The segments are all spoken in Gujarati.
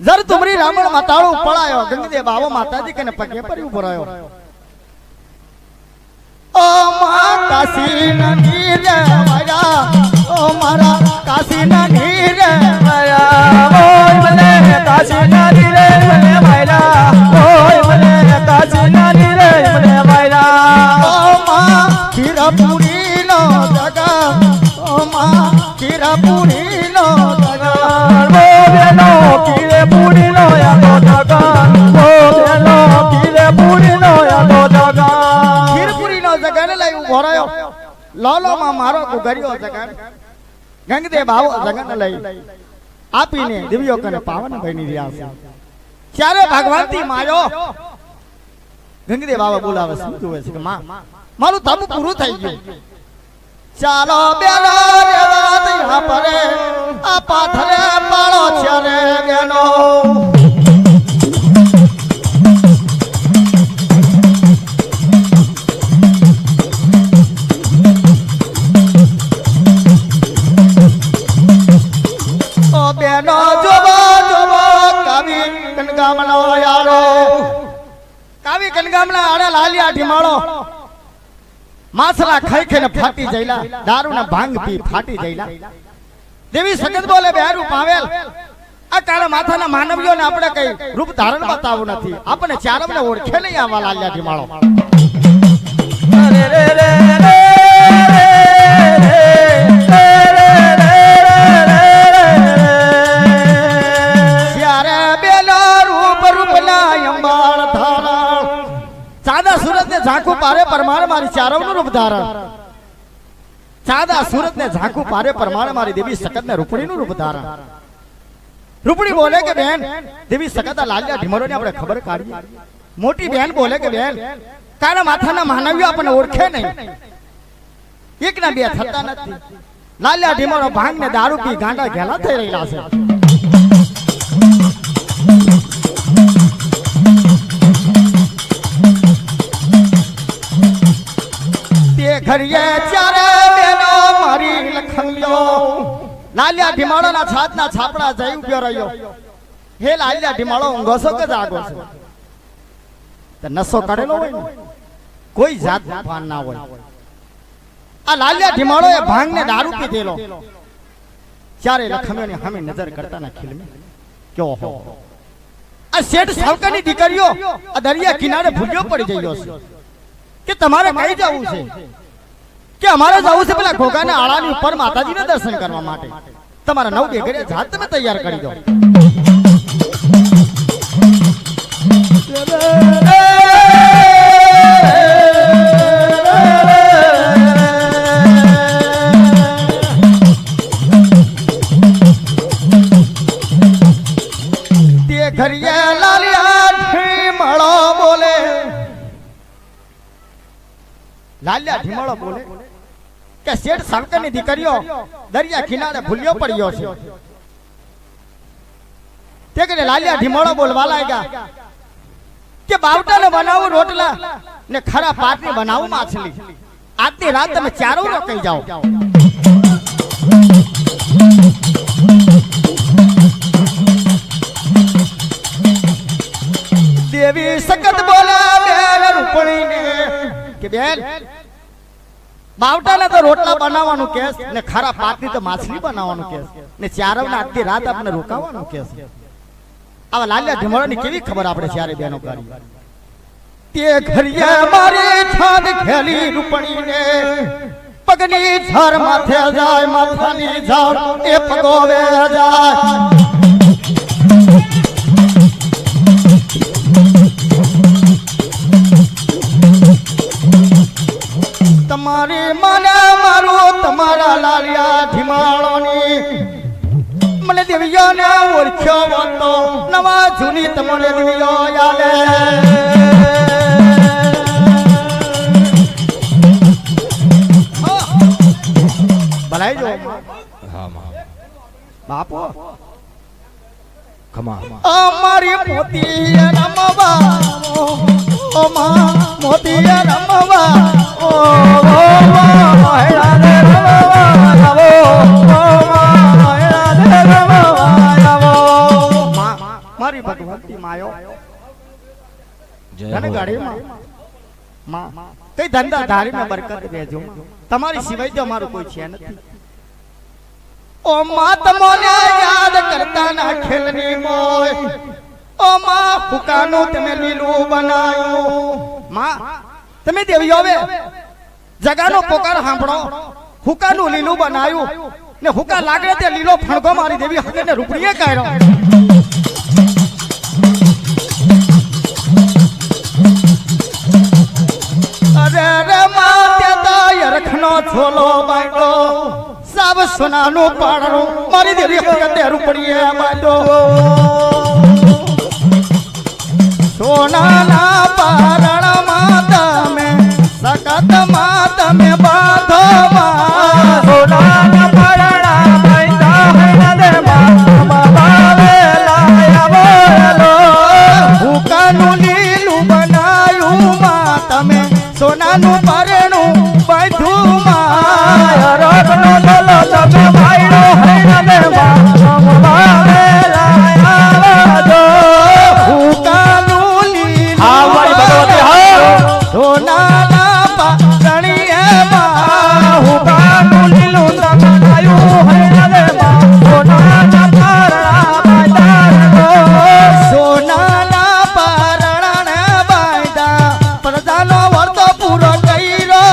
जर तुमरी रामण माताळो पळायो गंगदे बाबा माताजी कने पगे पर उभो रह्यो ओ मां काशी नदी रे माया ओ मारा काशी नदी रे माया ओय मने काशी नदी रे मने माया ओय मने काशी नदी रे मने माया ओ मां खीरापुरी नो जगा ओ मां खीरापुरी नो जगा ओ बेनो खीरापुरी नो या तो जगा ओ बेनो खीरापुरी नो या तो जगा खीरपुरी नो जगा ने लई उभो रह्यो लालो मां मारो गुगरियो जगा गंगदे बाबो जगा ने लई आपीने दिव्यो कने पावन बनी रिया छे त्यारे भगवंती मायो गंगदे बाबा बोलावे શું જોવે છે કે માં મારું તપ પૂરું થઈ ગયું ચાલો બેનો રેવાત યહાં પરે આ પાથરે પાળો છે રે બેનો ઓ બેનો જોવો જોવો કવિ કનગામનો યારો कावी कनगामना आड़ा लालिया ढिमाळो मासला खाई खाई ने फाटी जैला दारू ना भांग पी फाटी जैला देवी सगत बोले बेरू पावेल आ काळा माथाना मानवीओ ने आपणे कई रूप धारण बतावो नथी आपणे चारवने ओळखे नहीं आवा लालिया ढिमाळो रे रे रे रे सादा सूरत ने झांकू पारे परमार मारी चारवनु रूप धारण सादा सूरत ने झांकू पारे परमार मारी देवी सकत ने रूपड़ी नु रूप धारण रूपड़ी बोले के बहन देवी सकत लालिया ढिमरो ने आपणे खबर काढी मोटी बहन बोले के बहन काना माथाना मानवीओ आपणे ओळखे नहीं एक ना बे थता नथी लालिया ढिमरो भांग ने दारू पी गांडा घेला થઈ રહેલા છે घरिए चारे बेनो मारी लखमियो लालिया ढिमाळो ना छात ना छापड़ा जई उभ्यो रह्यो हे लालिया ढिमाळो ઊંઘો के जागो छे त नसो करेलो होय ने कोई जात भान ना होय आ लालिया ढिमाळो ए भांग ने दारू पीधेलो चारे लखमियो ने हमें नजर करता ना खिलमे क्यों हो आ सेठ सावकानी दीकरीओ आ दरिया किनारे भूल्यो पड़ी जइयो छे के तमारे कई जावू छे के हमारे जावू से पेला घोगाना आळानी ऊपर माताजी ने दर्शन करवा माटे तमारा नव बेगरे जात में तैयार करी दो ते घरिया लालिया ढिमाळो बोले लालिया ढिमाळो बोले के सेठ सावकानी दीकरीओ दरिया किनारे भूल्यो पड़ियो छे ते के लालिया ढिमाळो बोलवा लाग्या के बावटा ने बनावो रोटला ने खरा पाट ने बनावो माछली आती रात में चारो रो कई जाओ देवी सकत बोला बेन रूपणी ने के बेन बावटा ने तो रोटला बनावानु केस ने खरा पाटनी तो माछली बनावानु केस ने चारवना आखी रात आपने रोकावानु केस आवा लालिया ढिमाळो ની કેવી ખબર આપણે ચારે બેનો કરી તે ઘરિયા મારી છાદ ખેલી રૂપણી ને પગની ઝાર માથે જાય માથાની ઝાર એ પગોવે જાય તમારી માને મારો તમારા લાલિયા ઢિમાળોની મને દેવિયાને ઓળખ્યો હતો નવા જૂની તમને દેવિયો યાલે ભલાઈ જો હા માં બાપો ખમા અમારી મોતી રમવા ઓ માં મોતી રમવા ઓ ધન ગાડીમાં માં કઈ ધંધા ધારીમાં બરકત દેજો તમારી સિવાય તો અમારું કોઈ છે નથી ઓ માં તમોને યાદ કરતા ના ખેલની મોય ઓ માં ફુકાનું તમે લીલું બનાવ્યું માં તમે દેવી આવે જગાનો પોકાર સાંભળો હુકાનું લીલું બનાવ્યું ને હુકા લાગે તે લીલો ફણગો મારી દેવી હકે ને રૂપડીએ કાઢ્યો અરે રે માતે તાય રખનો છોલો બાંડો સાબ સોનાનું પાડણું મારી દેવી હકે તે રૂપડીએ બાંડો સોનાના પારણા માતા મે સકત માતા મે બાંધો સોનાના પારણા બાંધા હૈ દે બાવે લાયા બોલો હુકાનું લીલું બનાયું માતા મે સોનાનું પારણું બાંધું માં રખનો દલો તમે ભાઈડો હૈ દે બાવે લાયા બોલો હુકાનું લીલું હા વાળી ભગવતી હા સોનાના પારણીએ માં હુકાનું લીલું બનાયું હૈ દે સોનાના પારણા બાંધા સોનાના પારણા બાંધા પ્રજાનો વર્તો પૂરો કર્યો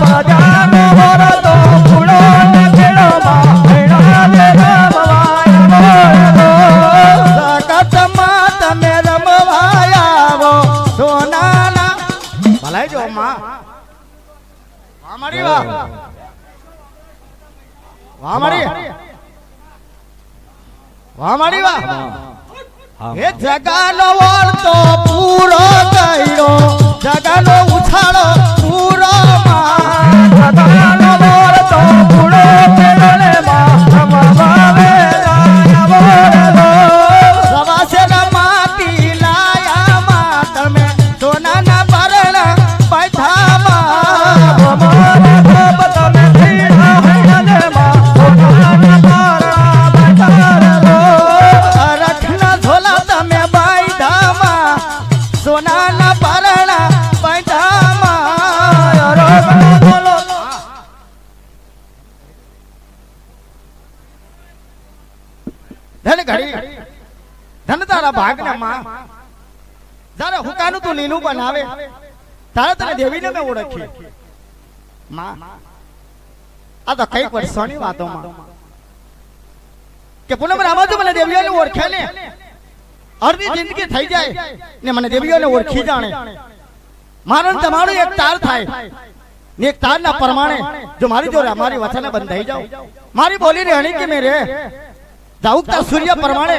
પ્રજાનો વર્તો પૂરો કર્યો સકતમાં તમે રમવાયા સોનાના ભલાઈ જો માં વાહ મારી વાહ વાહ મારી વાહ મારી વાહ હે જગાનો વર્તો પૂરો કર્યો જગાનો ઉછાળો પૂરો માં જગાનો વર્તો પૂરો કર્યો ને સવાસે માટી લાયા માં તમે સોનાના પારણા બાંધા રખના ઝોલા તમે બાંધા સોનાના પારણા બાંધા ધન ઘડી ધન તારા ભાગના માં જ્યારે હુકાનું તું લીલું બનાવે તારે તને દેવીને મેં ઓળખી માં આ તો કઈક વર્ષોની વાતોમાં કે પૂનમ રામાજુ મને દેવીઓને ઓળખે ને અડધી જિંદગી થઈ જાય ને મને દેવીઓને ઓળખી જાણે મારો તમારો એક તાર થાય ને એક તારના પ્રમાણે જો મારી જો મારી વચને બંધાઈ જાવ મારી બોલીને હણી કે મેરે જાઉકતા સૂર્ય પ્રમાણે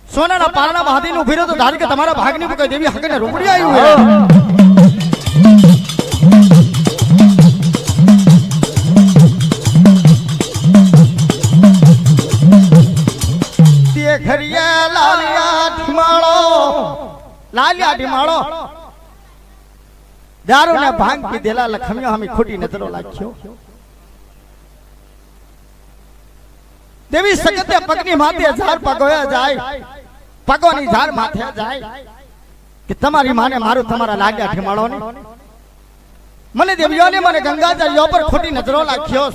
સોનાના પારણા બહાદીને ઉભી રહ્યો તો ધારી કે તમારા ભાગની કોઈ દેવી હકને રૂપડી આવ્યું હે તે ઘરિયા લાલિયા ઢીમાળો દારૂ ને ભાંગ પીધેલા લખમ્યો હમી ખોટી નજરો લાખ્યો દેવી સકતે પગની માથે ઝાર પગોયા જાય પગોની ઝાર માથે જાય કે તમારી માને મારું તમારા લાગ્યા ઠેમાળો ને મને દેવીઓને મને ગંગાજળિયો પર ખોટી નજરો લાખ્યો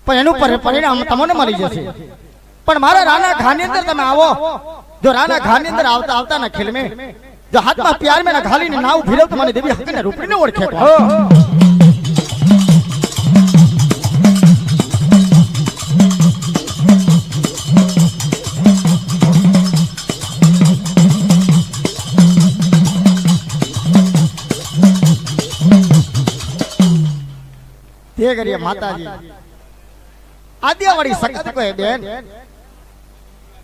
પણ એનું પરિણામ તમને મળી જશે પણ મારા રાના ઘાની અંદર તમે આવો જો રાના ઘાની અંદર આવતા આવતા ના ખેલ में જો હાથમાં પ્યાર में ના ઘાલીને નાવ ભીરો તો મને દેવી હકને રૂપડીને ઓળખે તે કરીએ માતાજી આદ્યાવાળી સખત કહે બેન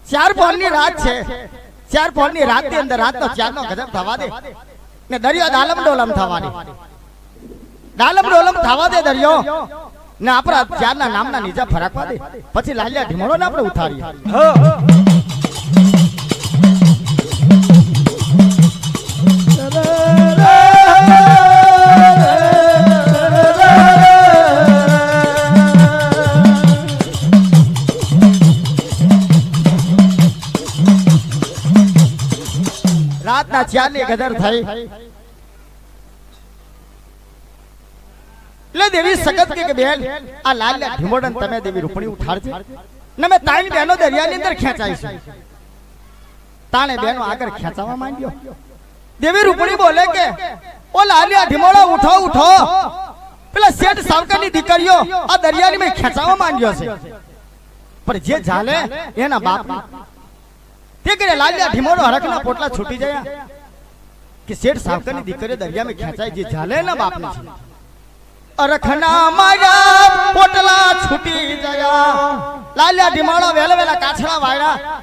ચાર પહોરની રાત છે ચાર પહોરની રાત ની અંદર રાતનો ચારનો ગજબ થવા દે ને દરિયો દાલમ ડોલમ થવા દે દાલમ ડોલમ થવા દે દરિયો ને આપણા ચારના નામના નીચે ફરકવા દે પછી લાલિયા ઢીમળો ને આપણે ઉતારીએ રાતના ત્યાં ચારની ગદર થઈ એટલે દેવી સખત કે બેન આ લાલ્યા ઢીમોડન તમે દેવી રૂપણી ઉઠાડજો ને મેં તાઈન બહેનો દરિયાની અંદર ખેંચાઈ છે તાણે બહેનો આગળ ખેંચાવા માંડ્યો દેવી રૂપણી બોલે કે ઓ લાલ્યા ઢીમોડા ઉઠો ઉઠો પેલા શેઠ સાવકાની દીકરીઓ આ દરિયાની મેં ખેંચાવા માંડ્યો છે પણ જે ઝાલે એના બાપ તે કરે લાલ્યા ઢીમોડો હરકના પોટલા છૂટી જાય કે શેઠ સાવકાની દીકરીઓ દરિયામાં ખેંચાય જે ઝાલે એના બાપને છે અરખના મારા પોટલા છૂટી ગયા લાલ્યા ઢીમાળો વેલા વેલા કાછડા વાળ્યા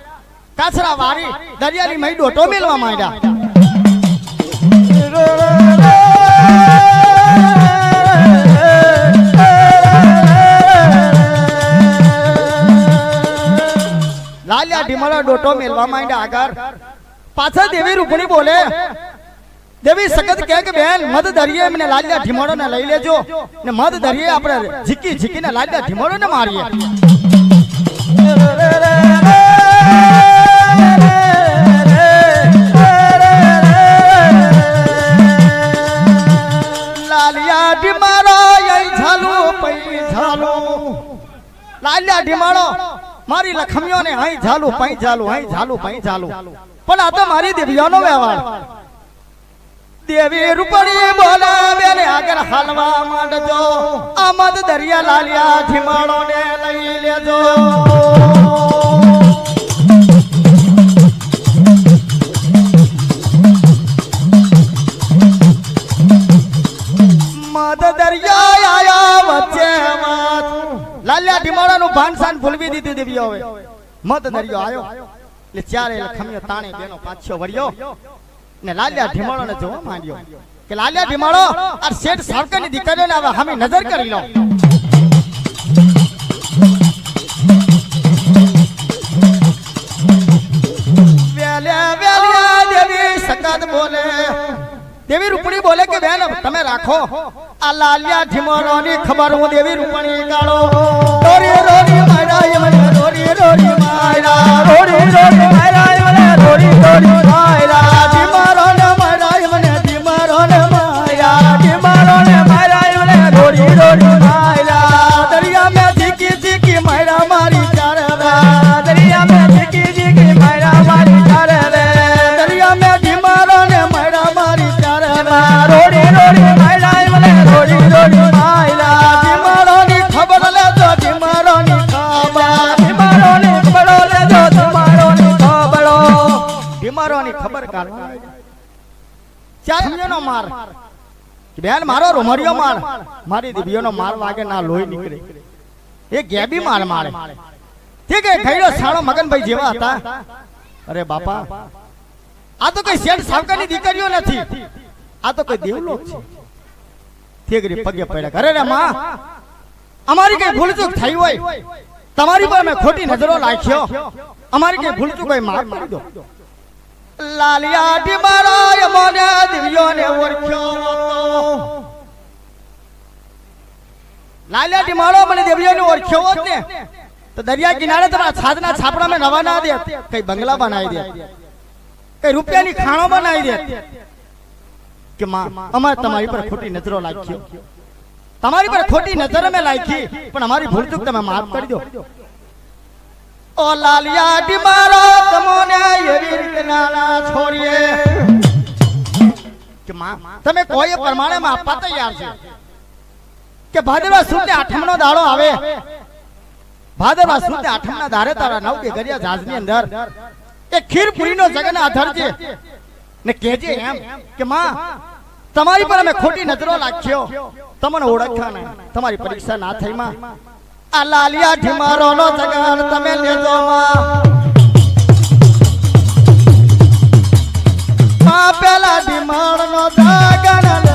કાછડા વારી દરિયાની મહી ડોટો મેલવા માંડ્યા લાલ્યા ઢીમાળો ડોટો મેલવા માંડ્યા આગળ પાછળ દેવી રૂપણી બોલે દેવી સખત કે બેન મધ દરિયે મને લાલ્યા ઢીમોડો ને લઈ લેજો ને મધ દરિયે આપણે ઝીકી ઝીકીને લાલ્યા ઢીમોડો ને મારીએ લાલિયા ઢીમાડો અહીં ઝાલુ પઈ ઝાલુ લાલ્યા ઢીમાડો મારી લખમીઓ ને અહીં ઝાલુ પઈ ઝાલુ અહીં ઝાલુ પઈ ઝાલુ પણ આ તો મારી દેવીઓનો વ્યવહાર દેવી રૂપણી બોલાવે ને આગળ હાલવા માંડજો આમદ દરિયા લાલિયા ઢીમાળો ને લઈ લેજો મદ દરિયા આયા વચ્ચે મત લાલિયા ઢીમાળો નું ભાનસાન ભૂલવી દીધું દેવીઓ હવે મદ દરિયો આયો એટલે ચારે લખમીઓ તાણે બેનો પાછો વળ્યો ને લાલ્યા ઢીમાળો ને જોવા માંડ્યો કે લાલ્યા ઢીમાળો આ શેઠ સાવકાની દીકરીઓને હવે અમે નજર કરી લો વેલ્યા વેલ્યા દેવી સખત બોલે દેવી રૂપણી બોલે કે બેન તમે રાખો આ લાલ્યા ઢીમાળો ની ખબર હું દેવી રૂપણી કાઢો રોરી રોરી મારા મને રોરી રોરી મારા રોરી રોરી મારા મને રોરી રોરી મારા દરિયા में झीकी झीकी मारा मारी चारे दरिया में झीकी झीकी मारा मारी चारे दरिया में ढीमारो ने मारा मारी चारे रोड़ी रोड़ी मारा મને રોડી રોડી મારા ઢીમારો ની ખબર લેજો ઢીમારો ની ખબર ઢીમારો ની ખબર લેજો ઢીમારો ની ખબર ઢીમારો ની ખબર કાઢવા ચાર સમજનો માર બેન મારો રોમડિયો માર મારી દીવીઓનો માર વાગે ના લોહી નીકળે એ ગેબી માર મારે ઠીક હે ખઈડો સાણો મગનભાઈ જેવા હતા અરે બાપા આ તો કોઈ શેઠ સાવકાની દીકરીઓ નથી આ તો કોઈ દેવલોક છે ઠીક રે પગે પડ્યા અરે રે માં અમારી કઈ ભૂલચૂક થઈ હોય તમારી પર મેં ખોટી નજરો નાખ્યો અમારી કઈ ભૂલચૂક હોય માફ કરી દો લાલિયા ઢીમાળો મને દિવ્યોને ઓળખ્યો લાલિયા ઢીમાળો મને દિવ્યોને ઓળખ્યો હોત ને તો દરિયા કિનારે તમારા છાદના છાપડા में નવા ના દે કઈ બંગલા બનાવી દે કઈ રૂપિયાની ખાણો બનાવી દે કે માં અમાર તમારી પર ખોટી નજરો લાગ્યો તમારી પર ખોટી નજર અમે લાગી પણ અમારી ભૂલ ચૂક તમે માફ કરી દો ઓ લાલિયા ઢીમાળો તમોને એવી રીતે ના છોડીએ કે માં તમે કોઈ પ્રમાણે માં આપવા તૈયાર છે કે ભાદરવા સુદને આઠમનો દાડો આવે ભાદરવા સુદને આઠમના દારે તારા નવ કે ગરિયા જાજની અંદર એક ખીરપુરીનો જગન આધાર છે ને કહેજે એમ કે માં તમારી પર અમે ખોટી નજરો લાગ્યો તમને ઓળખ્યા ને તમારી પરીક્ષા ના થઈ માં આ લાલિયા ઢીમારો નો જગન તમે લેજો માં પેલા ઢીમાળ નો જગન